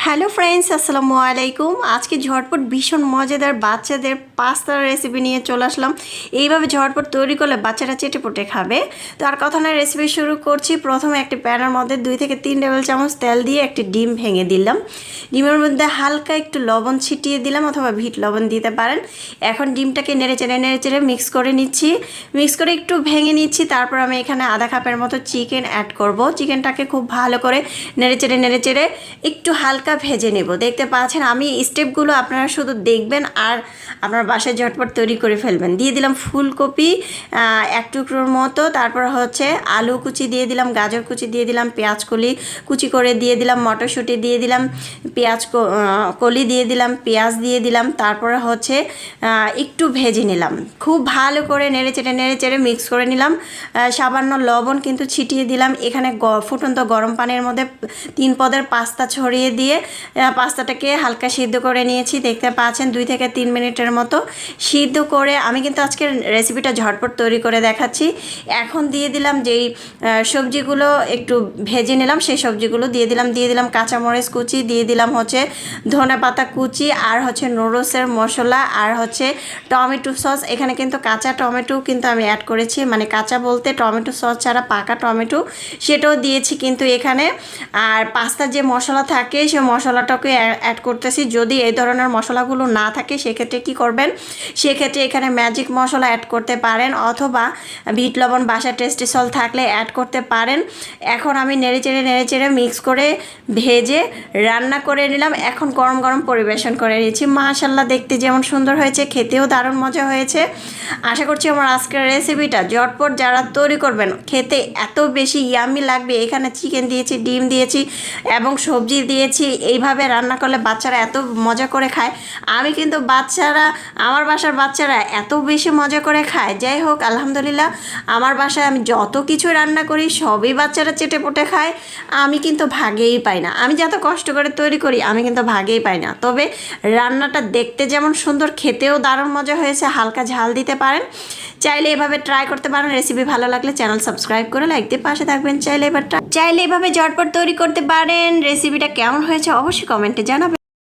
Hello friends, আসসালামু আলাইকুম। আজকে ঝটপট ভীষণ মজাদার বাচ্চাদের পাস্তার রেসিপি নিয়ে চলে আসলাম। এইভাবে ঝটপট তৈরি করলে বাচ্চারা চেটেপুটে খাবে। তো আর কথা না, রেসিপি শুরু করছি। প্রথমে একটি প্যানের মধ্যে 2 থেকে 3 টেবিল চামচ তেল দিয়ে একটি ডিম ভেঙে দিলাম। ডিমের মধ্যে হালকা একটু লবণ ছিটিয়ে দিলাম, অথবা ভিট লবণ দিতে পারেন। এখন ডিমটাকে নেড়েচেড়ে মিক্স করে নিচ্ছি। মিক্স করে একটু ভেঙে নিচ্ছি। তারপর আমি এখানে আধা কাপের মতো চিকেন অ্যাড করব। চিকেনটাকে খুব ভালো করে নেড়েচেড়ে একটু হালকা ভেজে নেব। দেখতে পাচ্ছেন আমি স্টেপগুলো আপনারা শুধু দেখবেন আর আপনার বাসায় ঝটপট তৈরি করে ফেলবেন। দিয়ে দিলাম ফুলকপি এক টুকরোর মতো, তারপর হচ্ছে আলু কুচি দিয়ে দিলাম, গাজর কুচি দিয়ে দিলাম, পেঁয়াজ কুচি করে দিয়ে দিলাম, মটরশুঁটি দিয়ে দিলাম, পেঁয়াজ কলি দিয়ে দিলাম, পেঁয়াজ দিয়ে দিলাম। তারপরে হচ্ছে একটু ভেজে নিলাম, খুব ভালো করে নেড়েচেড়ে মিক্স করে নিলাম। সামান্য লবণ কিন্তু ছিটিয়ে দিলাম। এখানে ফুটন্ত গরম পানির মধ্যে 3 পদের পাস্তা ছড়িয়ে দিয়ে পাস্তাটাকে হালকা সিদ্ধ করে নিয়েছি। দেখতে পাচ্ছেন 2 থেকে 3 মিনিটের মতো সিদ্ধ করে আমি কিন্তু আজকের রেসিপিটা ঝটপট তৈরি করে দেখাচ্ছি। এখন দিয়ে দিলাম যেই সবজিগুলো একটু ভেজে নিলাম, সেই সবজিগুলো দিয়ে দিলাম কাঁচামরিচ কুচি, দিয়ে দিলাম হচ্ছে ধনেপাতা কুচি, আর হচ্ছে নুডলসের মশলা, আর হচ্ছে টমেটো সস। এখানে কিন্তু কাঁচা টমেটো কিন্তু আমি অ্যাড করেছি, মানে কাঁচা বলতে টমেটো সস ছাড়া পাকা টমেটো, সেটাও দিয়েছি কিন্তু এখানে। আর পাস্তার যে মশলা থাকে সেই মশলাটাকে অ্যাড করতেছি। যদি এই ধরনের মশলাগুলো না থাকে সেক্ষেত্রে কি করবেন, সেক্ষেত্রে এখানে ম্যাজিক মশলা অ্যাড করতে পারেন, অথবা বিট লবণ বাসা টেস্টি সল্ট থাকলে অ্যাড করতে পারেন। এখন আমি নেড়েচেড়ে মিক্স করে ভেজে রান্না করে নিলাম। এখন গরম গরম পরিবেশন করে নিয়েছি। মাশাআল্লাহ, দেখতে যেমন সুন্দর হয়েছে, খেতেও দারুণ মজা হয়েছে। আশা করছি আমার আজকের রেসিপিটা ঝটপট যারা তৈরি করবেন খেতে এত বেশি ইয়ামি লাগবে। এখানে চিকেন দিয়েছি, ডিম দিয়েছি এবং সবজি দিয়েছি। এইভাবে রান্না করলে বাচ্চারা এত মজা করে খায়। আমি কিন্তু আমার বাসার বাচ্চারা এত বেশি মজা করে খায়। যাই হোক, আলহামদুলিল্লাহ, আমার বাসায় আমি যত কিছু রান্না করি সবই বাচ্চারা চেটেপুটে খায়। আমি কিন্তু ভাগেই পাই না। আমি যত কষ্ট করে তৈরি করি আমি কিন্তু ভাগেই পাই না। তবে রান্নাটা দেখতে যেমন সুন্দর, খেতেও দারুণ মজা হয়েছে। হালকা ঝাল দিতে পারেন, চাইলে এভাবে ট্রাই করতে পারেন। রেসিপি ভালো লাগলে চ্যানেল সাবস্ক্রাইব করে লাইক দিয়ে পাশে থাকবেন। চাইলে এভাবে ঝটপট তৈরি করতে পারেন। রেসিপিটা কেমন হয়েছে অবশ্যই কমেন্টে জানাবেন।